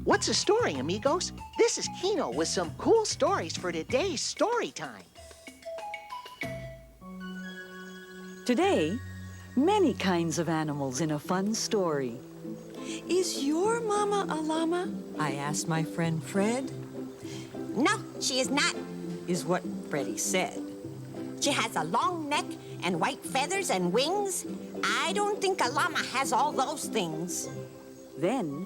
What's a story, amigos? This is Kino with some cool stories for today's story time. Today, many kinds of animals in a fun story. Is your mama a llama? I asked my friend Fred. No, she is not. Is what Freddie said. She has a long neck and white feathers and wings. I don't think a llama has all those things. Then,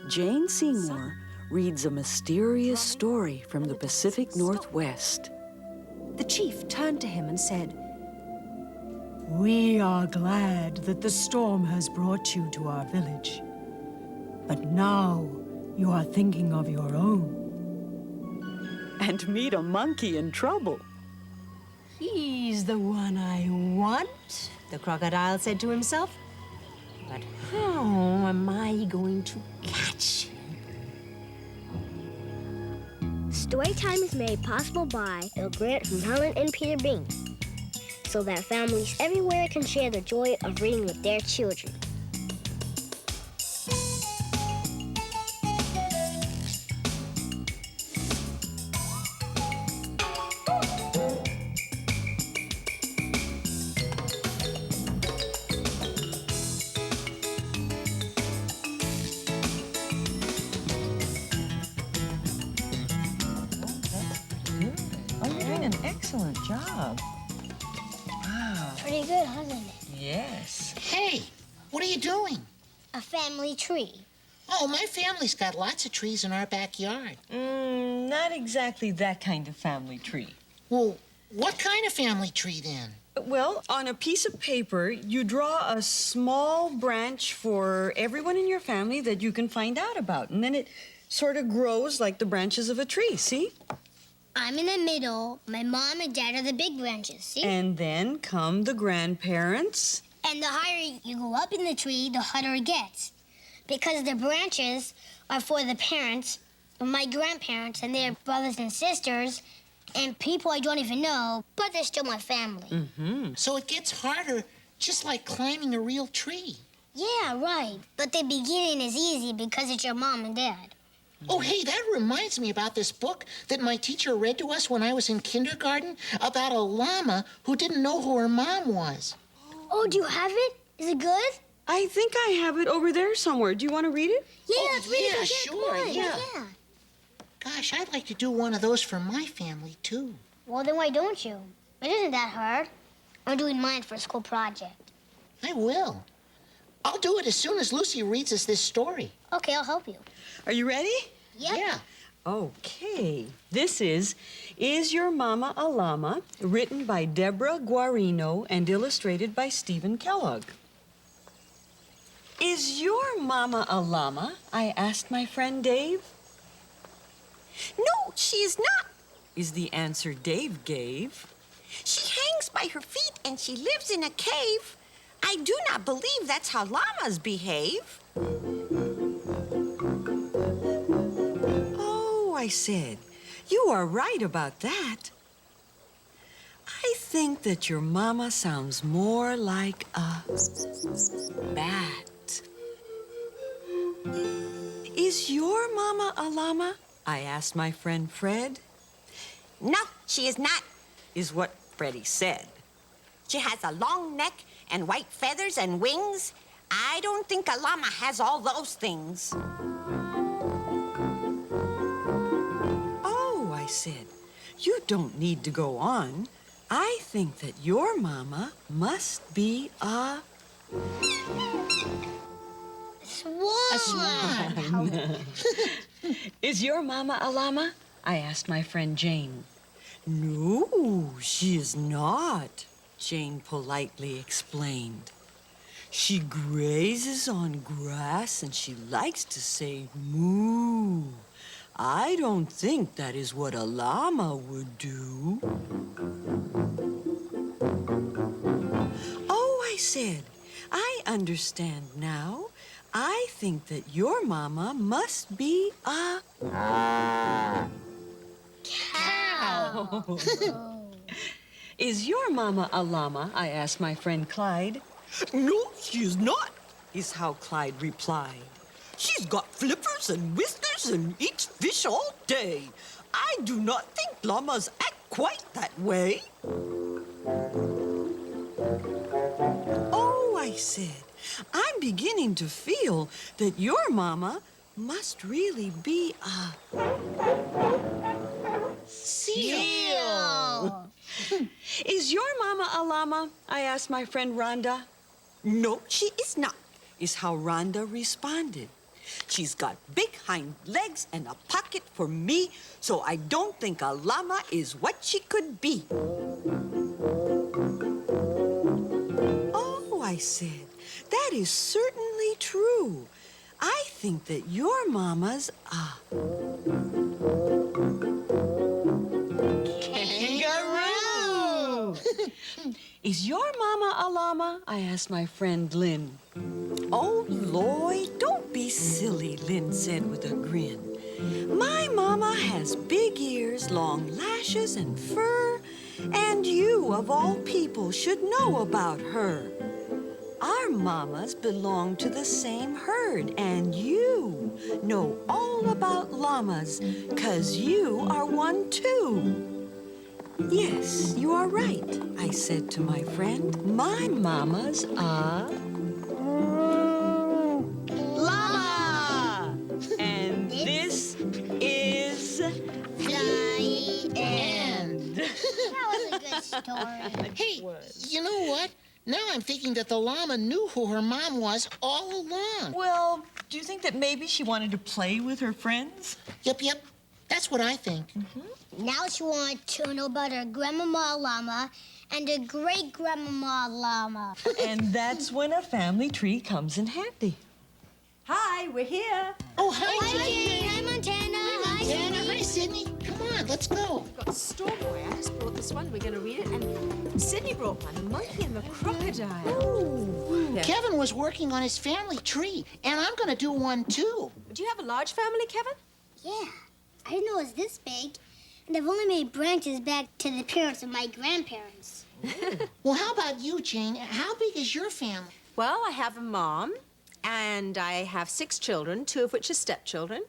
Jane Seymour reads a mysterious story from the Pacific Northwest. The chief turned to him and said, "We are glad that the storm has brought you to our village. But now you are thinking of your own." And meet a monkey in trouble. "He's the one I want," the crocodile said to himself. "But how am I going to catch him?" Storytime is made possible by a grant from Helen and Peter Bain, so that families everywhere can share the joy of reading with their children. Excellent job. Wow. Pretty good, hasn't it? Yes. Hey, what are you doing? A family tree. Oh, my family's got lots of trees in our backyard. Not exactly that kind of family tree. Well, what kind of family tree then? Well, on a piece of paper, you draw a small branch for everyone in your family that you can find out about. And then it sort of grows like the branches of a tree, see? I'm in the middle. My mom and dad are the big branches, see? And then come the grandparents. And the higher you go up in the tree, the harder it gets. Because the branches are for the parents, my grandparents, and their brothers and sisters, and people I don't even know, but they're still my family. Mm-hmm. So it gets harder, just like climbing a real tree. Yeah, right. But the beginning is easy because it's your mom and dad. Oh, hey, that reminds me about this book that my teacher read to us when I was in kindergarten about a llama who didn't know who her mom was. Oh, do you have it? Is it good? I think I have it over there somewhere. Do you want to read it? Yeah, Oh, let's read it. yeah, Come sure, on. yeah. Gosh, I'd like to do one of those for my family, too. Well, then why don't you? It isn't that hard. I'm doing mine for a school project. I will. I'll do it as soon as Lucy reads us this story. Okay, I'll help you. Are you ready? Yep. Yeah. Okay. This is Your Mama a Llama, written by Deborah Guarino and illustrated by Stephen Kellogg. Is your mama a llama? I asked my friend Dave. No, she is not. Is the answer Dave gave. She hangs by her feet and she lives in a cave. I do not believe that's how llamas behave. Oh, I said, you are right about that. I think that your mama sounds more like a bat. Is your mama a llama? I asked my friend Fred. No, she is not. Is what Freddie said. She has a long neck and white feathers and wings. I don't think a llama has all those things. Oh, I said, you don't need to go on. I think that your mama must be a... A swan. Is your mama a llama? I asked my friend Jane. No, she is not, Jane politely explained. She grazes on grass and she likes to say moo. I don't think that is what a llama would do. Oh, I said, I understand now. I think that your mama must be a... Cow. Is your mama a llama? I asked my friend Clyde. No, she is not, is how Clyde replied. She's got flippers and whiskers and eats fish all day. I do not think llamas act quite that way. Oh, I said, I'm beginning to feel that your mama must really be a seal. Is your mama a llama? I asked my friend Rhonda. No, she is not, is how Rhonda responded. She's got big hind legs and a pocket for me, so I don't think a llama is what she could be. Oh, I said, that is certainly true. I think that your mama's a kangaroo. Is your mama a llama? I asked my friend Lynn. Oh, Lloyd, don't be silly, Lynn said with a grin. My mama has big ears, long lashes, and fur, and you, of all people, should know about her. Our mamas belong to the same herd, and you know all about llamas, 'cause you are one too. Yes, you are right, I said to my friend. My mama's a llama! And this is The end. That was a good story. Hey, you know what? Now I'm thinking that the llama knew who her mom was all along. Well, do you think that maybe she wanted to play with her friends? Yep. That's what I think. Now she wanted to know about her grandmama llama and her great-grandmama llama. And that's when a family tree comes in handy. Hi, we're here. Oh, hi, Hi, Jane. Jane. Hi, Montana. Hi, Montana. Hi, Sydney. Come on, let's go. Got Storm Boy. I just brought this one. We're going to read it. And Sydney brought one, the monkey and the crocodile. Ooh. Kevin was working on his family tree, and I'm going to do one, too. Do you have a large family, Kevin? Yeah, I didn't know it was this big. And I've only made branches back to the parents of my grandparents. Well, how about you, Jane? How big is your family? Well, I have a mom, and I have 6 children, 2 of which are stepchildren.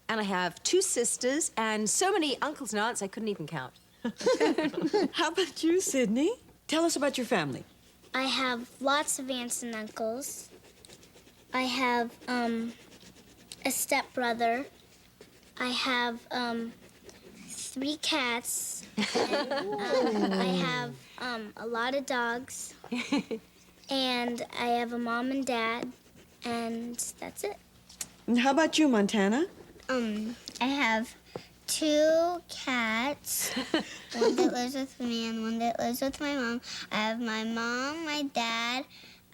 And I have 2 sisters and so many uncles and aunts I couldn't even count. How about you, Sydney? Tell us about your family. I have lots of aunts and uncles. I have a stepbrother. I have 3 cats. And, I have a lot of dogs. And I have a mom and dad. And that's it. And how about you, Montana? I have 2 cats. One that lives with me and one that lives with my mom. I have my mom, my dad.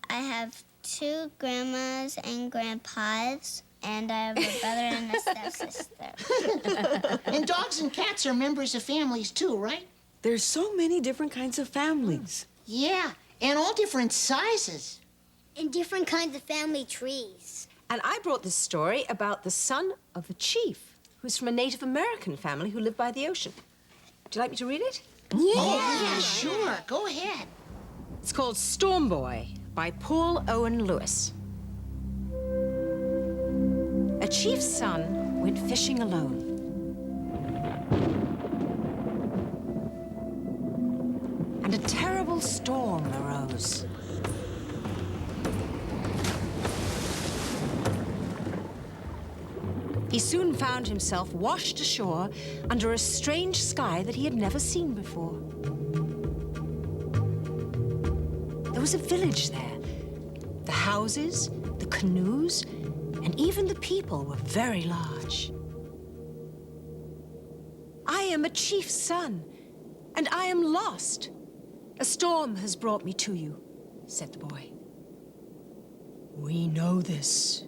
I have 2 grandmas and grandpas. And I have a brother and a stepsister. And dogs and cats are members of families, too, right? There's so many different kinds of families. Yeah, and all different sizes. And different kinds of family trees. And I brought this story about the son of a chief who's from a Native American family who lived by the ocean. Would you like me to read it? Yeah, sure. Go ahead. It's called Storm Boy by Paul Owen Lewis. A chief's son went fishing alone. And a terrible storm arose. He soon found himself washed ashore under a strange sky that he had never seen before. There was a village there. The houses, the canoes, and even the people were very large. I am a chief's son, and I am lost. A storm has brought me to you, said the boy. We know this.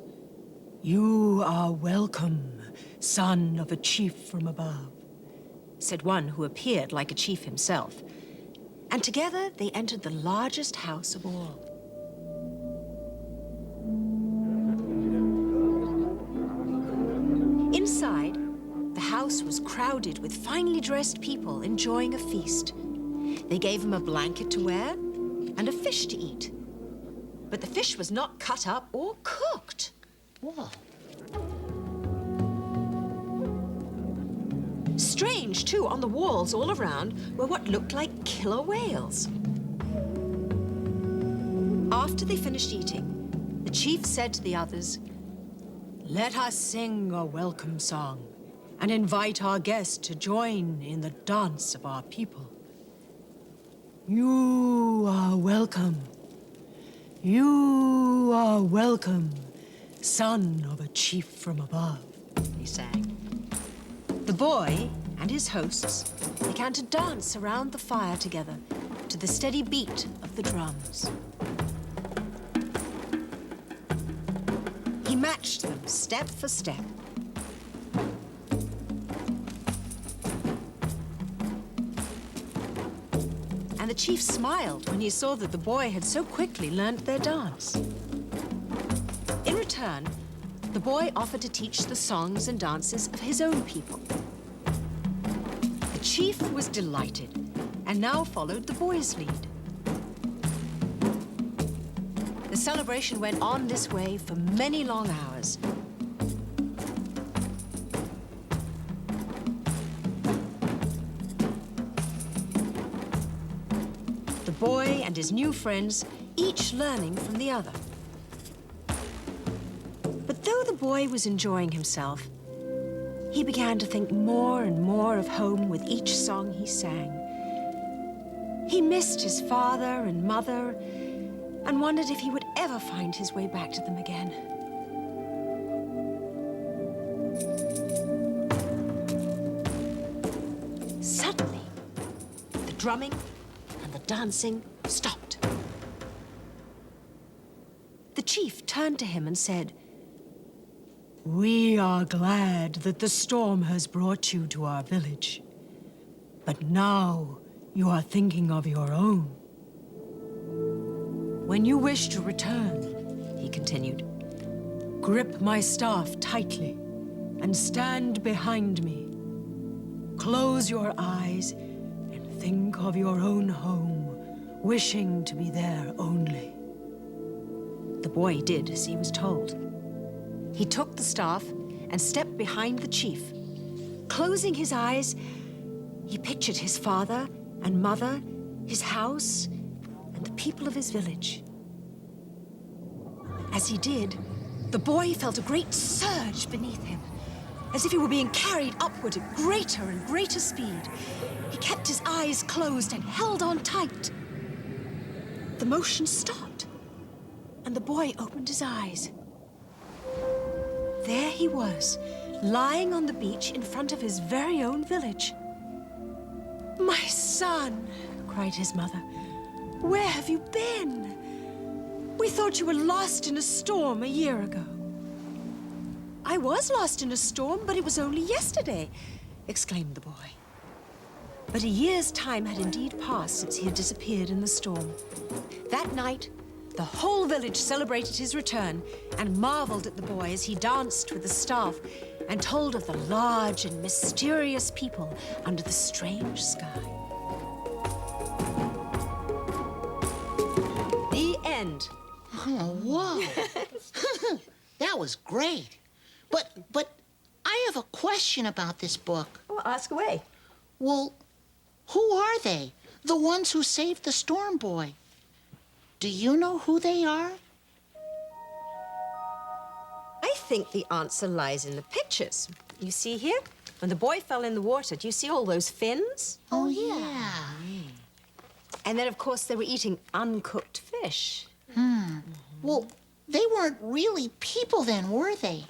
You are welcome, son of a chief from above, said one who appeared like a chief himself. And together they entered the largest house of all. Inside, the house was crowded with finely dressed people enjoying a feast. They gave him a blanket to wear and a fish to eat. But the fish was not cut up or cooked. Whoa. Strange, too, on the walls all around were what looked like killer whales. After they finished eating, the chief said to the others, Let us sing a welcome song and invite our guests to join in the dance of our people. You are welcome. You are welcome, son of a chief from above, he sang. The boy and his hosts began to dance around the fire together to the steady beat of the drums. He matched them step for step. And the chief smiled when he saw that the boy had so quickly learnt their dance. In return, the boy offered to teach the songs and dances of his own people. The chief was delighted and now followed the boy's lead. The celebration went on this way for many long hours. The boy and his new friends, each learning from the other. But though the boy was enjoying himself, he began to think more and more of home with each song he sang. He missed his father and mother and wondered if he would ever find his way back to them again. Suddenly, the drumming and the dancing stopped. The chief turned to him and said, We are glad that the storm has brought you to our village. But now you are thinking of your own. When you wish to return, he continued, grip my staff tightly and stand behind me. Close your eyes and think of your own home, wishing to be there only. The boy did as he was told. He took the staff and stepped behind the chief. Closing his eyes, he pictured his father and mother, his house, and the people of his village. As he did, the boy felt a great surge beneath him, as if he were being carried upward at greater and greater speed. He kept his eyes closed and held on tight. The motion stopped, and the boy opened his eyes. There he was, lying on the beach in front of his very own village. My son, cried his mother, where have you been? We thought you were lost in a storm a year ago. I was lost in a storm, but it was only yesterday, exclaimed the boy. But a year's time had indeed passed since he had disappeared in the storm. That night, the whole village celebrated his return and marveled at the boy as he danced with the staff and told of the large and mysterious people under the strange sky. The end. Oh, whoa. That was great. But I have a question about this book. Well, ask away. Well, who are they? The ones who saved the storm boy. Do you know who they are? I think the answer lies in the pictures. You see here? When the boy fell in the water, do you see all those fins? Oh, yeah. And then, of course, they were eating uncooked fish. Well, they weren't really people then, were they?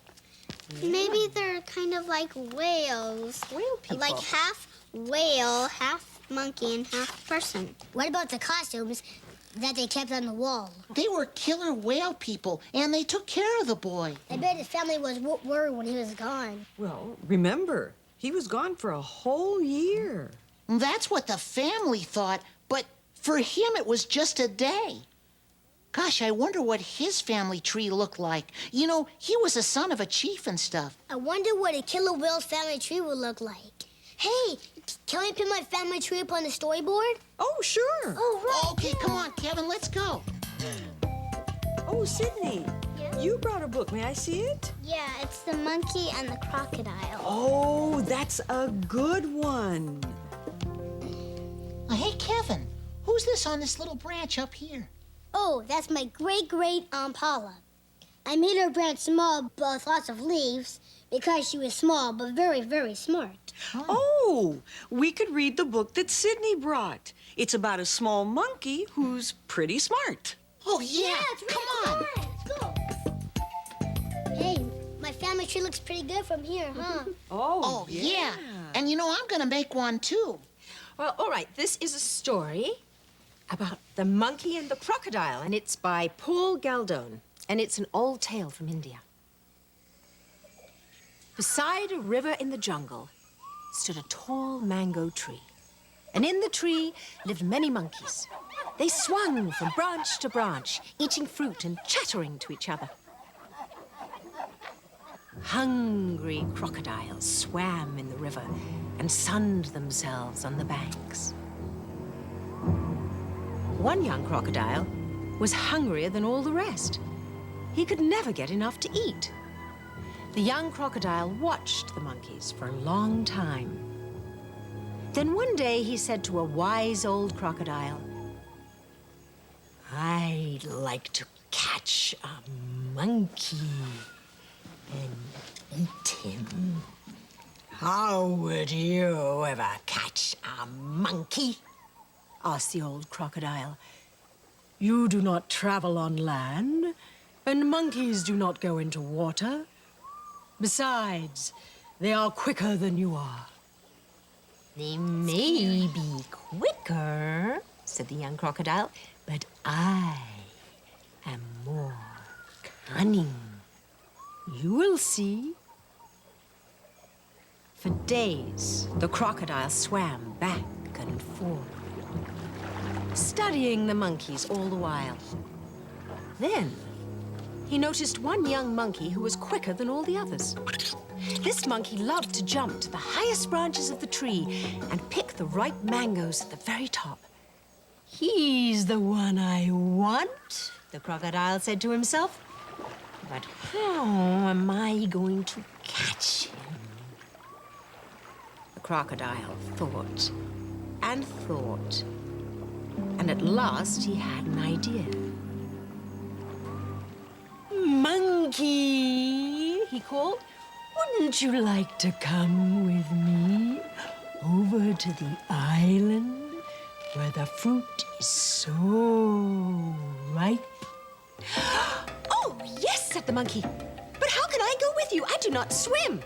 Maybe they're kind of like whales. Whale people. Like half whale, half monkey, and half person. What about the costumes that they kept on the wall? They were killer whale people, and they took care of the boy. I bet his family was worried when he was gone. Well, remember, he was gone for a whole year. That's what the family thought, but for him it was just a day. Gosh, I wonder what his family tree looked like. You know, he was a son of a chief and stuff. I wonder what a killer whale's family tree would look like. Hey, can I put my family tree up on the storyboard? Oh, sure. Oh, right. Okay, come on, Kevin, let's go. Oh, Sydney. Yeah? You brought a book. May I see it? Yeah, it's The Monkey and the Crocodile. Oh, that's a good one. Hey, Kevin, who's this on this little branch up here? Oh, that's my great-great-Aunt Paula. I made her branch small but with lots of leaves because she was small but very, very smart. Oh, we could read the book that Sydney brought. It's about a small monkey who's pretty smart. Oh, yeah. Let's read Come on. Let's go. Hey, my family tree looks pretty good from here, huh? Oh, yeah. And you know, I'm going to make one, too. Well, all right, this is a story about the monkey and the crocodile, and it's by Paul Galdone, and it's an old tale from India. Beside a river in the jungle stood a tall mango tree, and in the tree lived many monkeys. They swung from branch to branch, eating fruit and chattering to each other. Hungry crocodiles swam in the river and sunned themselves on the banks. One young crocodile was hungrier than all the rest. He could never get enough to eat. The young crocodile watched the monkeys for a long time. Then one day he said to a wise old crocodile, "I'd like to catch a monkey and eat him." "How would you ever catch a monkey?" asked the old crocodile. "You do not travel on land, and monkeys do not go into water. Besides, they are quicker than you are." "They may be quicker," said the young crocodile, "but I am more cunning. You will see." For days, the crocodile swam back and forth, studying the monkeys all the while. Then, he noticed one young monkey who was quicker than all the others. This monkey loved to jump to the highest branches of the tree and pick the ripe mangoes at the very top. "He's the one I want," the crocodile said to himself. "But how am I going to catch him?" The crocodile thought and thought, and at last he had an idea. "Monkey," he called, "wouldn't you like to come with me over to the island where the fruit is so ripe?" "Oh, yes," said the monkey. "But how can I go with you? I do not swim."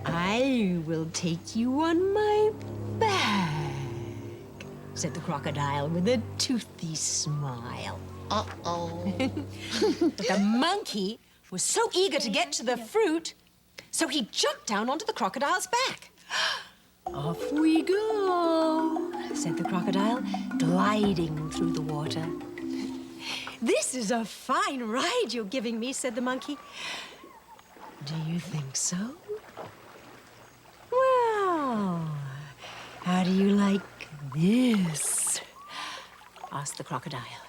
"I will take you on my back," said the crocodile with a toothy smile. Uh-oh. But the monkey was so eager to get to the fruit, so he jumped down onto the crocodile's back. "Off we go," said the crocodile, gliding through the water. "This is a fine ride you're giving me," said the monkey. "Do you think so?" "Well, how do you like this?" asked the crocodile.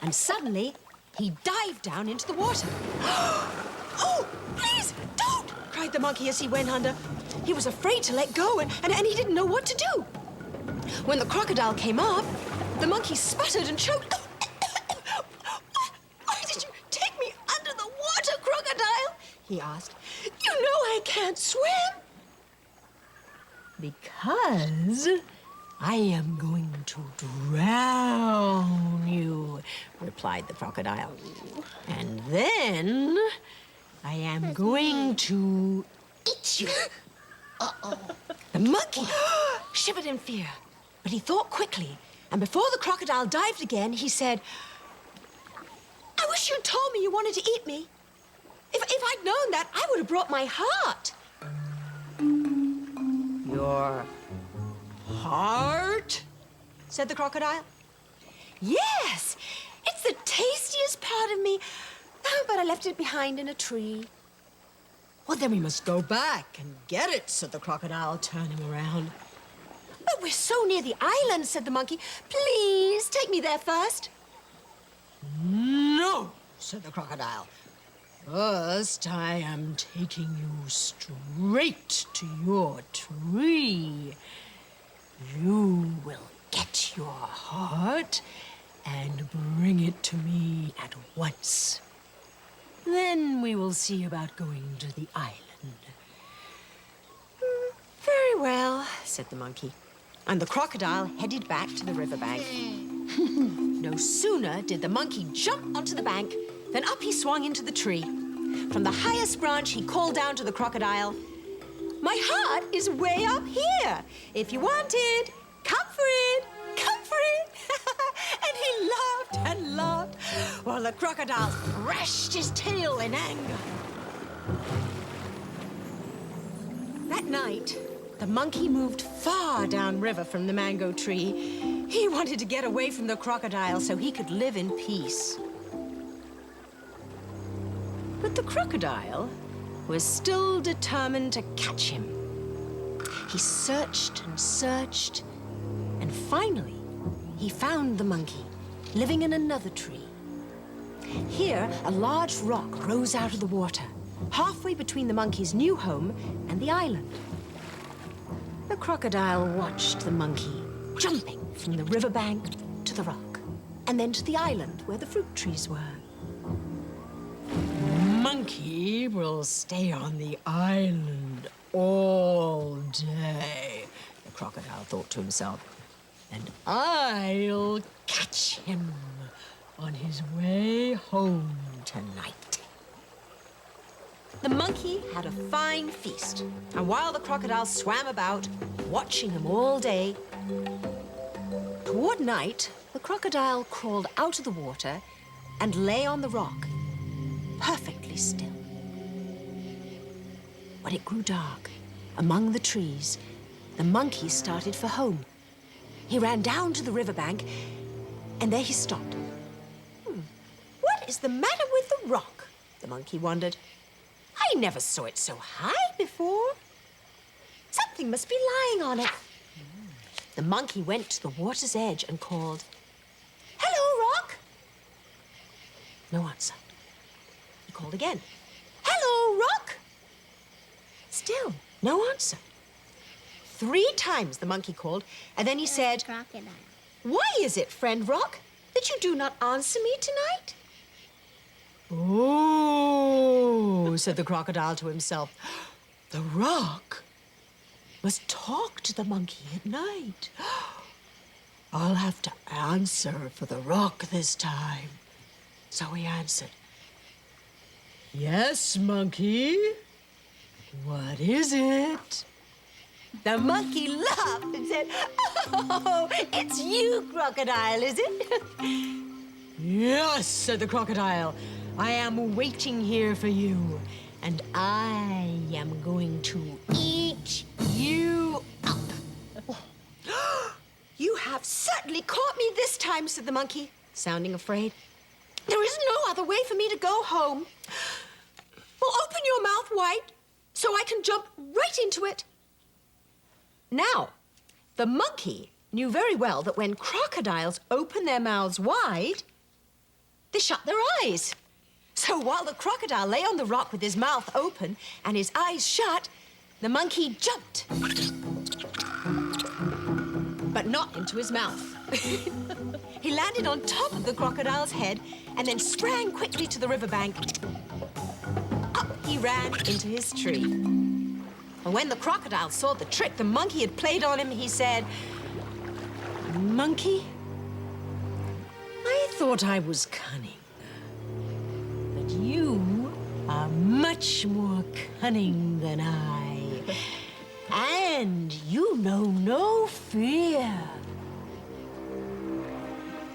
And suddenly, he dived down into the water. "Oh, please, don't!" cried the monkey as he went under. He was afraid to let go, and he didn't know what to do. When the crocodile came up, the monkey sputtered and choked. "Why did you take me under the water, crocodile?" he asked. "You know I can't swim." "Because I am going to drown you," replied the crocodile. "And then I am going to eat you." Uh-oh. The monkey shivered in fear, but he thought quickly, and before the crocodile dived again, he said, "I wish you'd told me you wanted to eat me. If I'd known that, I would have brought my heart." "Your heart?" said the crocodile. "Yes, it's the tastiest part of me, but I left it behind in a tree." "Well, then we must go back and get it," said the crocodile, turning around. "But we're so near the island," said the monkey. "Please take me there first." "No," said the crocodile. First, I am taking you straight to your tree. You will get your heart and bring it to me at once. Then we will see about going to the island. Very well, said the monkey. And the crocodile headed back to the riverbank. No sooner did the monkey jump onto the bank than up he swung into the tree. From the highest branch, he called down to the crocodile, "My heart is way up here. If you want it, come for it, come for it." And he laughed and laughed while the crocodile thrashed his tail in anger. That night, the monkey moved far downriver from the mango tree. He wanted to get away from the crocodile so he could live in peace. But the crocodile was still determined to catch him. He searched and searched, and finally, he found the monkey living in another tree. Here, a large rock rose out of the water, halfway between the monkey's new home and the island. The crocodile watched the monkey jumping from the riverbank to the rock, and then to the island where the fruit trees were. Monkey will stay on the island all day, the crocodile thought to himself, and I'll catch him on his way home tonight. The monkey had a fine feast, and while the crocodile swam about, watching him all day, toward night, the crocodile crawled out of the water and lay on the rock, perfectly still. When it grew dark, among the trees, the monkey started for home. He ran down to the riverbank, and there he stopped. What is the matter with the rock? The monkey wondered. I never saw it so high before. Something must be lying on it. The monkey went to the water's edge and called, "Hello, rock." No answer. He called again, "Hello, rock." Still no answer. 3 times the monkey called, and then he said, Crocodile. "Why is it, friend rock, that you do not answer me tonight?" Oh, said the crocodile to himself. The rock must talk to the monkey at night. I'll have to answer for the rock this time. So he answered, "Yes, monkey. What is it?" The monkey laughed and said, "Oh, it's you, crocodile, is it?" "Yes," said the crocodile. "I am waiting here for you, and I am going to eat you up." "You have certainly caught me this time," said the monkey, sounding afraid. "There is no other way for me to go home. Well, open your mouth wide so I can jump right into it." Now, the monkey knew very well that when crocodiles open their mouths wide, they shut their eyes. So while the crocodile lay on the rock with his mouth open and his eyes shut, the monkey jumped. But not into his mouth. He landed on top of the crocodile's head and then sprang quickly to the riverbank. Up he ran into his tree. And when the crocodile saw the trick the monkey had played on him, he said, "Monkey, I thought I was cunning, but you are much more cunning than I, and you know no fear.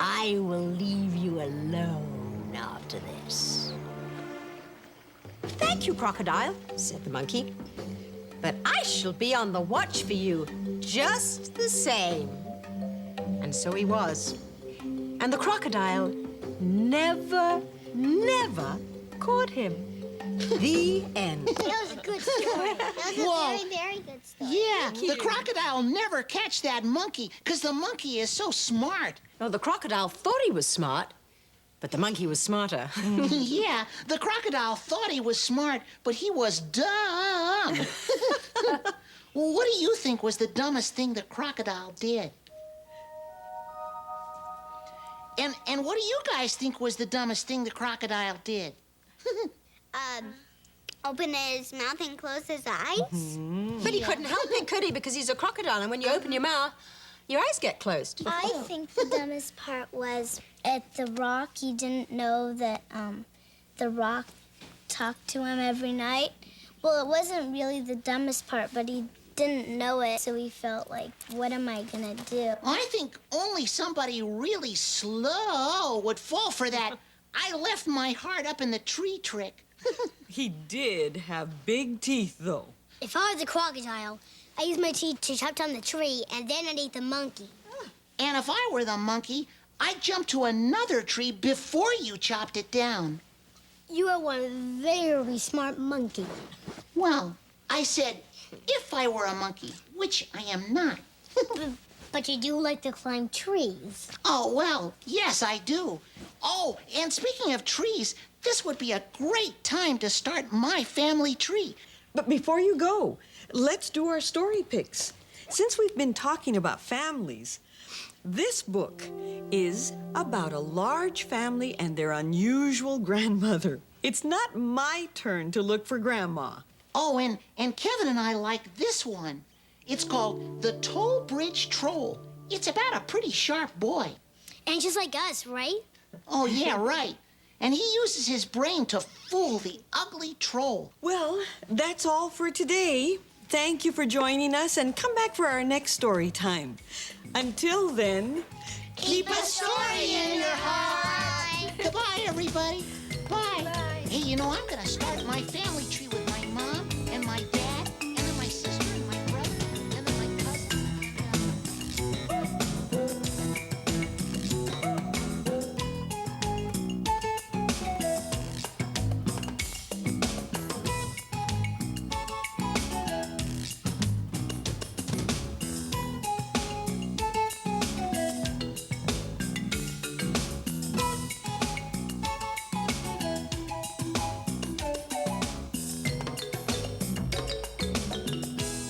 I will leave you alone after this." "Thank you, crocodile," said the monkey. "But I shall be on the watch for you just the same." And so he was. And the crocodile never caught him. The end. That was a good story. That was a Whoa. very, very good story. Yeah, the crocodile never catch that monkey because the monkey is so smart. Well, the crocodile thought he was smart, But the monkey was smarter. Yeah, the crocodile thought he was smart, but he was dumb. Well, what do you think was the dumbest thing the crocodile did? And what do you guys think was the dumbest thing the crocodile did? Open his mouth and close his eyes? But he couldn't help it, could he? Because he's a crocodile, and when you open your mouth, your eyes get closed. I think the dumbest part was at the rock. He didn't know that the rock talked to him every night. Well, it wasn't really the dumbest part, but he didn't know it, so he felt like, what am I gonna do? I think only somebody really slow would fall for that I left my heart up in the tree trick. He did have big teeth, though. If I was a crocodile, I use my teeth to chop down the tree, and then I'd eat the monkey. And if I were the monkey, I'd jump to another tree before you chopped it down. You are one very smart monkey. Well, I said, if I were a monkey, which I am not. But you do like to climb trees. Oh, well, yes, I do. Oh, and speaking of trees, this would be a great time to start my family tree. But before you go, let's do our story picks. Since we've been talking about families, this book is about a large family and their unusual grandmother. It's not my turn to look for Grandma. Oh, and Kevin and I like this one. It's called The Toll Bridge Troll. It's about a pretty sharp boy. And just like us, right? Oh, yeah, right. And he uses his brain to fool the ugly troll. Well, that's all for today. Thank you for joining us, and come back for our next story time. Until then, Keep a story in your heart. Goodbye, everybody. Bye. Hey, you know, I'm going to start my family tree with my mom and my dad, and then my sister and my brother, and then my cousin.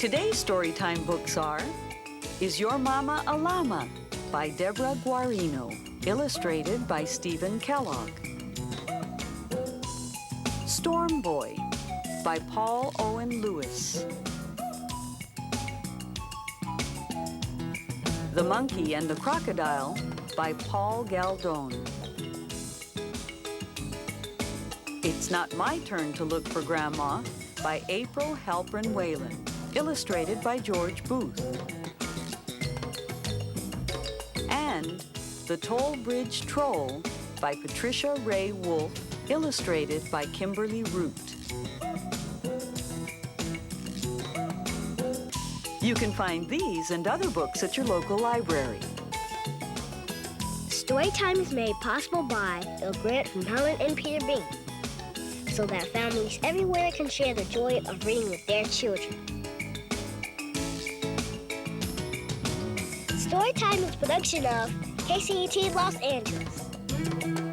Today's Storytime books are Is Your Mama a Llama? By Deborah Guarino, illustrated by Stephen Kellogg. Storm Boy by Paul Owen Lewis. The Monkey and the Crocodile by Paul Galdone. It's Not My Turn to Look for Grandma by April Halpern Whalen, illustrated by George Booth. And The Toll Bridge Troll by Patricia Ray Wolf, illustrated by Kimberly Root. You can find these and other books at your local library. Storytime is made possible by a grant from Helen and Peter Bain, so that families everywhere can share the joy of reading with their children. Storytime is a production of KCET Los Angeles.